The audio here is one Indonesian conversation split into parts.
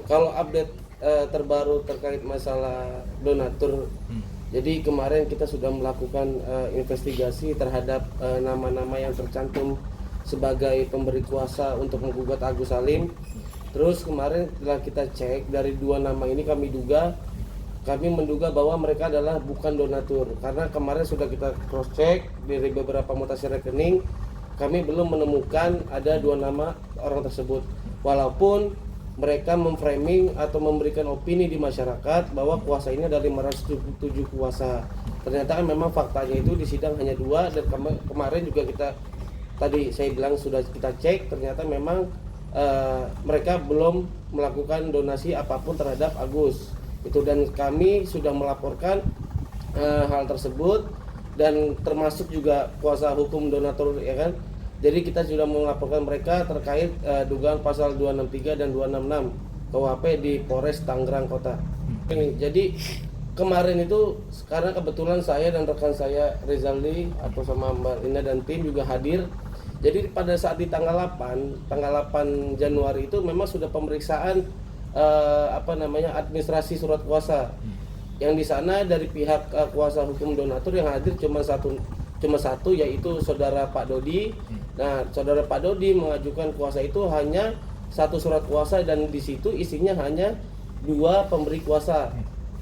Kalau update terbaru terkait masalah donatur, jadi kemarin kita sudah melakukan investigasi terhadap nama-nama yang tercantum sebagai pemberi kuasa untuk menggugat Agus Salim. Terus kemarin setelah kita cek dari dua nama ini kami menduga bahwa mereka adalah bukan donatur, karena kemarin sudah kita cross check dari beberapa mutasi rekening, kami belum menemukan ada dua nama orang tersebut, walaupun mereka memframing atau memberikan opini di masyarakat bahwa kuasa ini ada 577 kuasa. Ternyata kan memang faktanya itu di sidang hanya dua, dan kemarin juga tadi saya bilang sudah kita cek, ternyata memang mereka belum melakukan donasi apapun terhadap Agus itu, dan kami sudah melaporkan hal tersebut, dan termasuk juga kuasa hukum donatur, ya kan. Jadi kita sudah melaporkan mereka terkait dugaan pasal 263 dan 266 KUHP di Polres Tangerang Kota. Jadi kemarin itu karena kebetulan saya dan rekan saya Rezaldi atau sama Mbak Rina dan tim juga hadir. Jadi pada saat di tanggal 8 Januari itu memang sudah pemeriksaan administrasi surat kuasa. Yang di sana dari pihak kuasa hukum donatur yang hadir cuma satu yaitu saudara Pak Dodi. Nah, saudara Pak Dodi mengajukan kuasa itu hanya satu surat kuasa, dan di situ isinya hanya dua pemberi kuasa.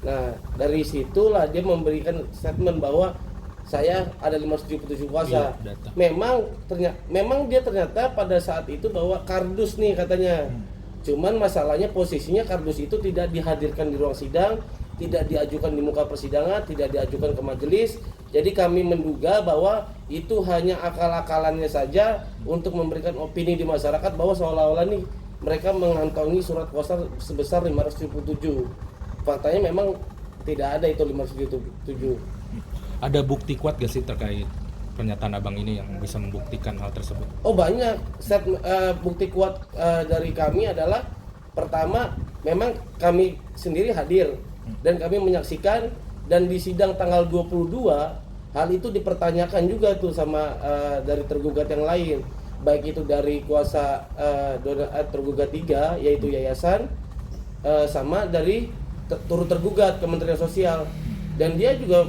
Nah, dari situlah dia memberikan statement bahwa saya ada 577 kuasa. Memang dia ternyata pada saat itu bawa kardus nih katanya. Cuman masalahnya posisinya kardus itu tidak dihadirkan di ruang sidang, tidak diajukan di muka persidangan, tidak diajukan ke majelis. Jadi kami menduga bahwa itu hanya akal-akalannya saja untuk memberikan opini di masyarakat bahwa seolah-olah nih mereka mengantongi surat kuasa sebesar 577. Faktanya memang tidak ada itu 577. Ada bukti kuat gak sih terkait pernyataan abang ini yang bisa membuktikan hal tersebut? Oh banyak. Bukti kuat dari kami adalah pertama, memang kami sendiri hadir dan kami menyaksikan, dan di sidang tanggal 22 hal itu dipertanyakan juga tuh sama dari tergugat yang lain, baik itu dari kuasa tergugat 3 yaitu yayasan, sama dari turut tergugat Kementerian Sosial. Dan dia juga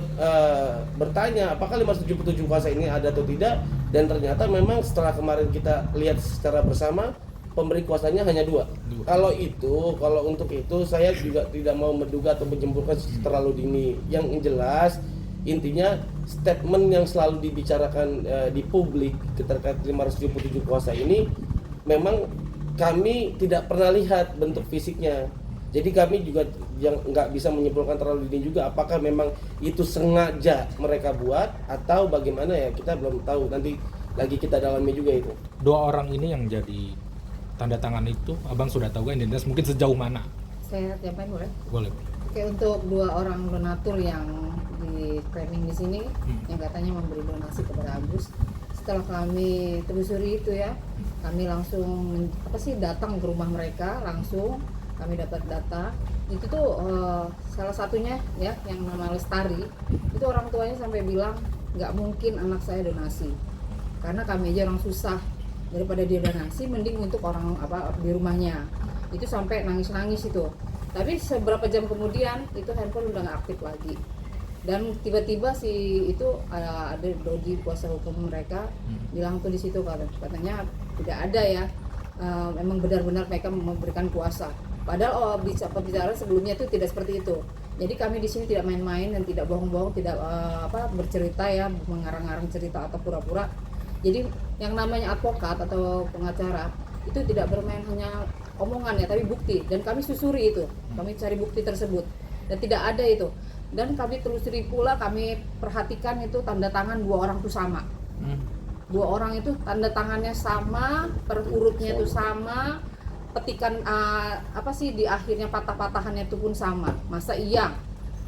bertanya apakah 577 kuasa ini ada atau tidak, dan ternyata memang setelah kemarin kita lihat secara bersama pemberi kuasanya hanya dua. Kalau untuk itu saya juga tidak mau menduga atau menyimpulkan terlalu dini. Yang jelas intinya statement yang selalu dibicarakan di publik terkait 577 kuasa ini memang kami tidak pernah lihat bentuk fisiknya. Jadi kami juga yang nggak bisa menyimpulkan terlalu dini juga apakah memang itu sengaja mereka buat atau bagaimana, ya kita belum tahu, nanti lagi kita dalami juga itu. Dua orang ini yang jadi tanda tangan itu abang sudah tahu kan identitas mungkin sejauh mana? Saya nyampain boleh? Boleh. Oke, untuk dua orang donatur yang di framing di sini yang katanya memberi donasi kepada Agus, setelah kami telusuri itu ya, kami langsung datang ke rumah mereka langsung. Kami dapat data itu tuh salah satunya ya yang nama Lestari itu orang tuanya sampai bilang nggak mungkin anak saya donasi, karena kami aja orang susah, daripada dia donasi mending untuk orang di rumahnya. Itu sampai nangis-nangis itu. Tapi seberapa jam kemudian itu handphone udah nggak aktif lagi, dan tiba-tiba itu ada Dodi kuasa hukum mereka bilang tuh di situ katanya tidak ada ya, memang benar-benar mereka memberikan kuasa. Padahal pembicaraan sebelumnya itu tidak seperti itu. Jadi kami di sini tidak main-main dan tidak bohong-bohong, tidak bercerita ya, mengarang-arang cerita atau pura-pura. Jadi yang namanya advokat atau pengacara itu tidak bermain hanya omongan ya, tapi bukti. Dan kami susuri itu, kami cari bukti tersebut dan tidak ada itu. Dan kami telusuri pula, kami perhatikan itu tanda tangan dua orang itu sama. Dua orang itu tanda tangannya sama, per urutnya itu sama. Petikan di akhirnya patah-patahannya itu pun sama. Masa iya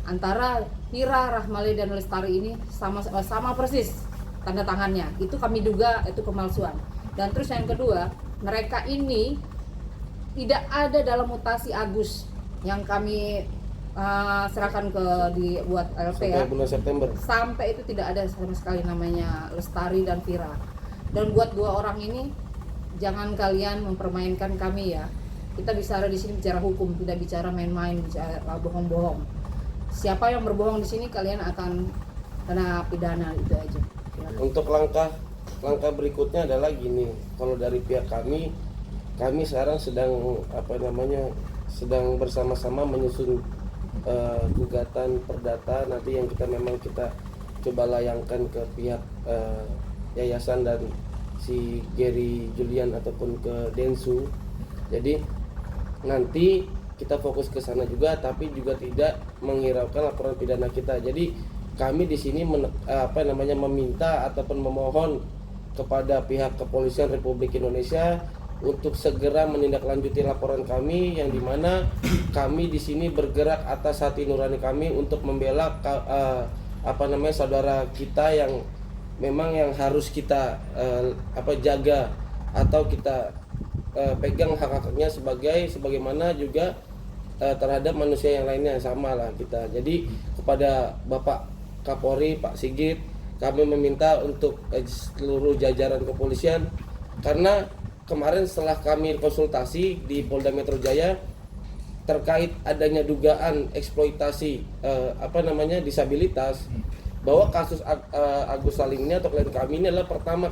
antara Hira, Rahmali dan Lestari ini sama persis tanda tangannya? Itu kami duga itu pemalsuan. Dan terus yang kedua, mereka ini tidak ada dalam mutasi Agus yang kami serahkan buat LP ya. Bulan September. Sampai itu tidak ada sama sekali namanya Lestari dan Vira. Dan buat dua orang ini jangan kalian mempermainkan kami ya. Kita bicara di sini bicara hukum, tidak bicara main-main, bicara bohong-bohong. Siapa yang berbohong di sini kalian akan kena pidana, itu aja. Untuk langkah berikutnya adalah gini, kalau dari pihak kami sekarang sedang bersama-sama menyusun gugatan perdata nanti yang kita coba layangkan ke pihak yayasan dan si Gary Julian ataupun ke Densu. Jadi nanti kita fokus ke sana juga, tapi juga tidak menghiraukan laporan pidana kita. Jadi kami di sini meminta ataupun memohon kepada pihak Kepolisian Republik Indonesia untuk segera menindaklanjuti laporan kami, yang dimana kami di sini bergerak atas hati nurani kami untuk membela saudara kita yang memang yang harus kita jaga atau kita pegang hak-haknya sebagaimana juga terhadap manusia yang lainnya, sama lah kita. Jadi kepada Bapak Kapolri Pak Sigit, kami meminta untuk seluruh jajaran kepolisian, karena kemarin setelah kami konsultasi di Polda Metro Jaya terkait adanya dugaan eksploitasi disabilitas, bahwa kasus Agus Salim ini atau klien kami ini adalah pertama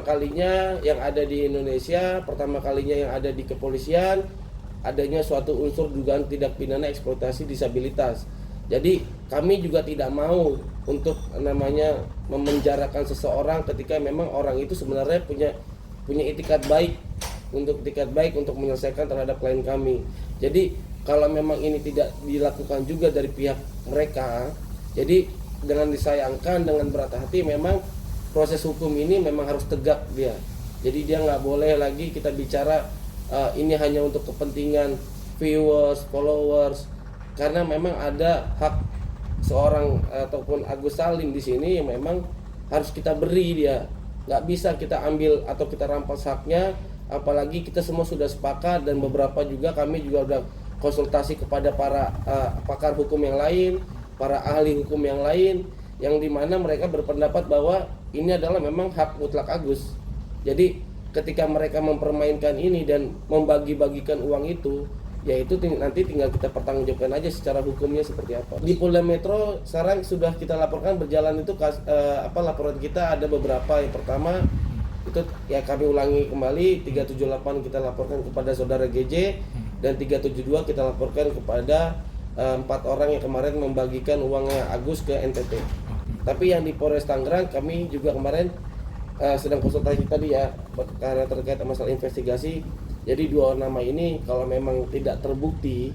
kalinya yang ada di Indonesia, pertama kalinya yang ada di kepolisian adanya suatu unsur dugaan tindak pidana eksploitasi disabilitas. Jadi kami juga tidak mau untuk memenjarakan seseorang ketika memang orang itu sebenarnya punya itikat baik untuk menyelesaikan terhadap klien kami. Jadi kalau memang ini tidak dilakukan juga dari pihak mereka, jadi dengan disayangkan, dengan berat hati, memang proses hukum ini memang harus tegak dia. Jadi dia nggak boleh lagi kita bicara ini hanya untuk kepentingan viewers, followers, karena memang ada hak seorang ataupun Agus Salim di sini yang memang harus kita beri dia. Nggak bisa kita ambil atau kita rampas haknya, apalagi kita semua sudah sepakat, dan beberapa juga kami juga udah konsultasi kepada para pakar hukum yang lain, para ahli hukum yang lain, yang dimana mereka berpendapat bahwa ini adalah memang hak mutlak Agus. Jadi ketika mereka mempermainkan ini dan membagi-bagikan uang itu, yaitu nanti tinggal kita pertanggungjawabkan aja secara hukumnya seperti apa. Di Polda Metro sekarang sudah kita laporkan berjalan itu laporan kita ada beberapa. Yang pertama itu ya kami ulangi kembali, 378 kita laporkan kepada saudara GJ, dan 372 kita laporkan kepada 4 orang yang kemarin membagikan uangnya Agus ke NTT. Tapi yang di Polres Tangerang kami juga kemarin sedang konsultasi tadi ya, karena terkait masalah investigasi. Jadi 2 nama ini kalau memang tidak terbukti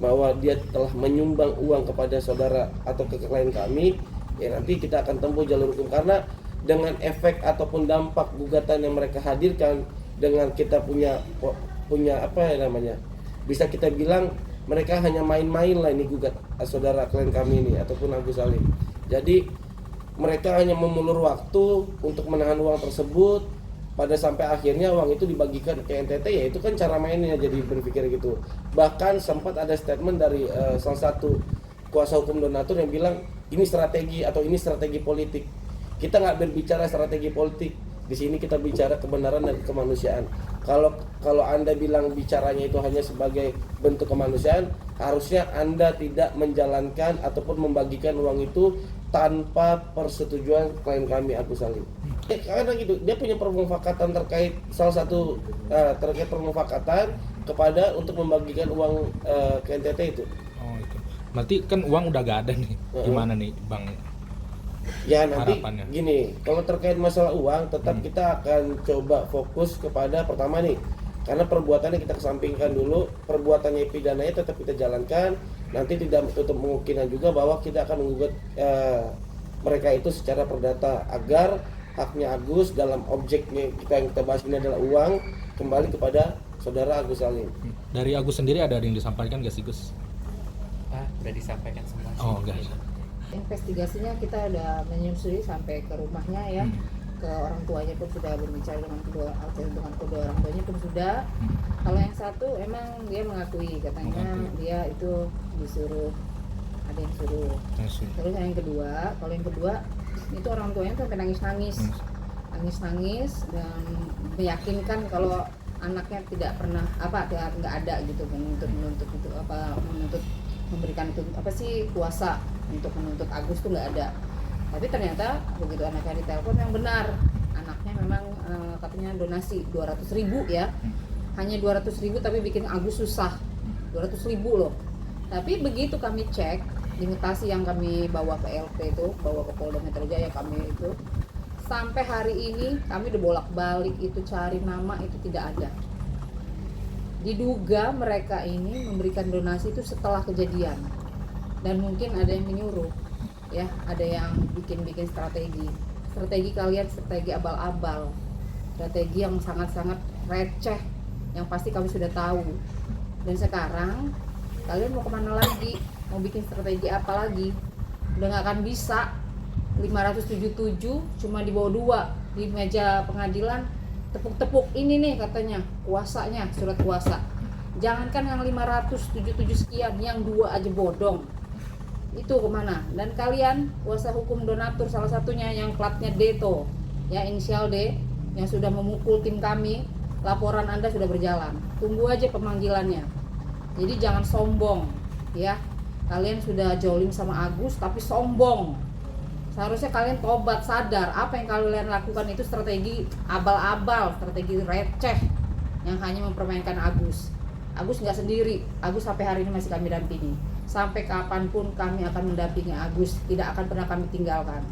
bahwa dia telah menyumbang uang kepada saudara atau ke klien kami, ya nanti kita akan tempuh jalur hukum. Karena dengan efek ataupun dampak gugatan yang mereka hadirkan, dengan kita punya bisa kita bilang mereka hanya main-main lah ini gugat saudara klien kami ini ataupun Agus Salim. Jadi mereka hanya memulur waktu untuk menahan uang tersebut, pada sampai akhirnya uang itu dibagikan ke NTT, ya itu kan cara mainnya. Jadi berpikir gitu. Bahkan sempat ada statement dari salah satu kuasa hukum donatur yang bilang ini strategi atau ini strategi politik. Kita nggak berbicara strategi politik di sini, kita bicara kebenaran dan kemanusiaan. Kalau Anda bilang bicaranya itu hanya sebagai bentuk kemanusiaan, harusnya Anda tidak menjalankan ataupun membagikan uang itu tanpa persetujuan klien kami Agus Salim. Karena gitu, dia punya permufakatan terkait salah satu terkait permufakatan kepada untuk membagikan uang ke NTT itu. Oh itu. Berarti kan uang udah gak ada nih. Gimana nih Bang? Ya nanti harapannya? Gini, kalau terkait masalah uang tetap kita akan coba fokus kepada pertama nih, karena perbuatannya kita kesampingkan dulu, perbuatannya pidananya tetap kita jalankan. Nanti tidak tutup kemungkinan juga bahwa kita akan menggugat mereka itu secara perdata agar haknya Agus dalam objeknya yang kita bahas ini adalah uang kembali kepada saudara Agus Salim. Dari Agus sendiri ada yang disampaikan gak sih Gus? Udah disampaikan semua. Oh enggak. Investigasinya kita udah menyusuri sampai ke rumahnya ya, ke orang tuanya pun sudah berbicara dengan kedua orang tuanya pun sudah. Kalau yang satu emang dia mengakui, katanya dia itu disuruh, ada yang suruh. Terus yang kedua, kalau yang kedua itu orang tuanya sampai nangis-nangis dan meyakinkan kalau anaknya tidak pernah nggak ada gitu menuntut itu menuntut memberikan itu kuasa untuk menuntut Agus tuh nggak ada. Tapi ternyata begitu anaknya ditelepon yang benar, anaknya memang katanya donasi 200.000 ya, hanya 200.000 tapi bikin Agus susah, 200.000 loh. Tapi begitu kami cek di mutasi yang kami bawa ke LP itu, bawa ke Polda Metro Jaya, kami itu sampai hari ini kami udah bolak-balik itu cari nama itu tidak ada. Diduga mereka ini memberikan donasi itu setelah kejadian, dan mungkin ada yang menyuruh ya, ada yang bikin strategi kalian, strategi abal-abal, strategi yang sangat-sangat receh yang pasti kami sudah tahu. Dan sekarang kalian mau kemana lagi, mau bikin strategi apa lagi? Udah gak akan bisa. 577 cuma di bawah 2 di meja pengadilan, tepuk-tepuk ini nih katanya kuasanya, surat kuasa. Jangankan yang 577 sekian, yang 2 aja bodong. Itu kemana? Dan kalian kuasa hukum donatur salah satunya yang platnya Deto ya, inisial D, yang sudah memukul tim kami, laporan Anda sudah berjalan, tunggu aja pemanggilannya. Jadi jangan sombong ya, kalian sudah jolim sama Agus tapi sombong. Seharusnya kalian tobat, sadar apa yang kalian lakukan itu strategi abal-abal, strategi receh yang hanya mempermainkan Agus. Agus nggak sendiri, Agus sampai hari ini masih kami dampingi. Sampai kapanpun kami akan mendampingi Agus, tidak akan pernah kami tinggalkan.